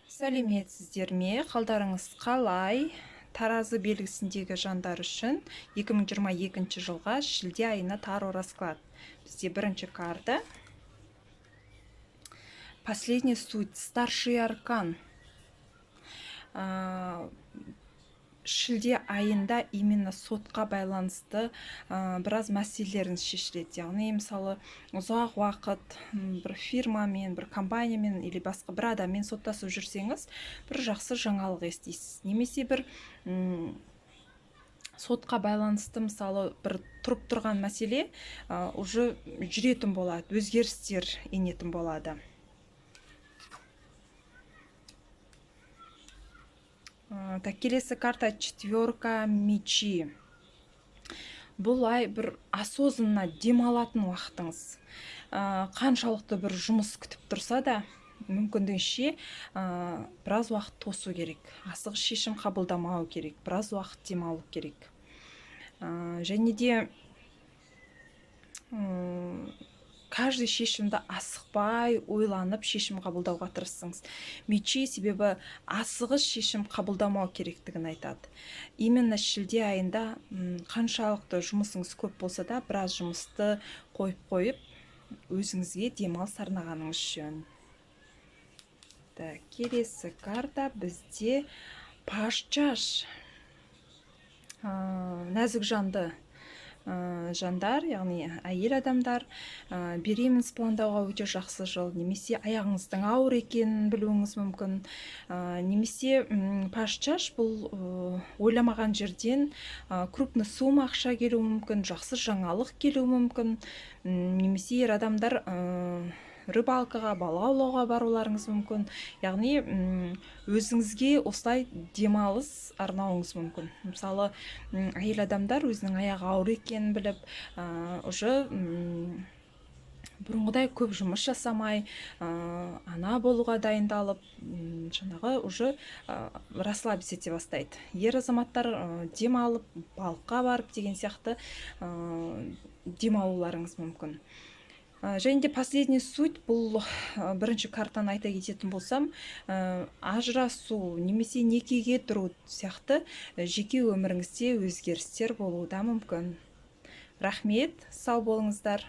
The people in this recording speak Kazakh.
Сәлеметсіздер ме? Қалдарыңыз қалай? Таразы белгісіндегі жандар үшін 2022 жылға шілде айына таро расклад. Бізде бірінші карта. Последний суть, старший аркан. Шілде айында именно сотқа байланысты біраз мәселелеріңіз шешіледі. Яғни, мысалы, ұзақ уақыт бір фирмамен, бір компаниямен или басқа бір адаммен соттасып жүрсеңіз, бір жақсы жаңалық естисіз. Немесе бір сотқа байланысты, мысалы, бір тұрып тұрған мәселе уже жүретін болады, өзгерістер енетін болады. Келесі карта четверка мечи. Бұл ай бір осознанно демалатын уақытыңыз. Қаншалықты бір жұмыс күтіп тұрса да, мүмкіндігінше біраз уақыт тосу керек. Асығыс шешім қабылдамау керек, біраз уақыт демалу керек. Және де каждый шешімді асықпай, ойланып шешім қабылдауға тырысыңыз. Мечи себебі асығыс шешім қабылдамау керектігін айтады. Именно шілде айында қаншалықты жұмысыңыз көп болса да, біраз жұмысты қойып, өзіңізге демалыс арнағаныңыз жөн. Келесі карта бізде паш-чаш. Нәзік жанды жандар, яғни әйел адамдар, беременность пландауға өте жақсы жыл, немесе аяғыңыздың ауыр екенін білуіңіз мүмкін, немесе паш-чаш бұл ойламаған жерден крупный сумма ақша келуі мүмкін, жақсы жаңалық келуі мүмкін, немесе ер адамдар рыбалкаға, балық аулауға баруларыңыз мүмкін. Яғни өзіңізге осылай демалыс арнауыңыз мүмкін. Мысалы, әйел адамдар өзінің аяғы ауыр екенін біліп, уже бұрынғыдай көп жұмыс жасамай, ана болуға дайындалып, жаңағы уже расслабиться ете бастайды. Ер азаматтар демалып, балыққа барып деген сияқты демалуларыңыз мүмкін. Және де последний суть, бұл бірінші картаны айта кететін болсам, ажырасу, немесе некеге тұру сияқты жеке өміріңізде өзгерістер болуы да мүмкін. Рахмет, сау болыңыздар.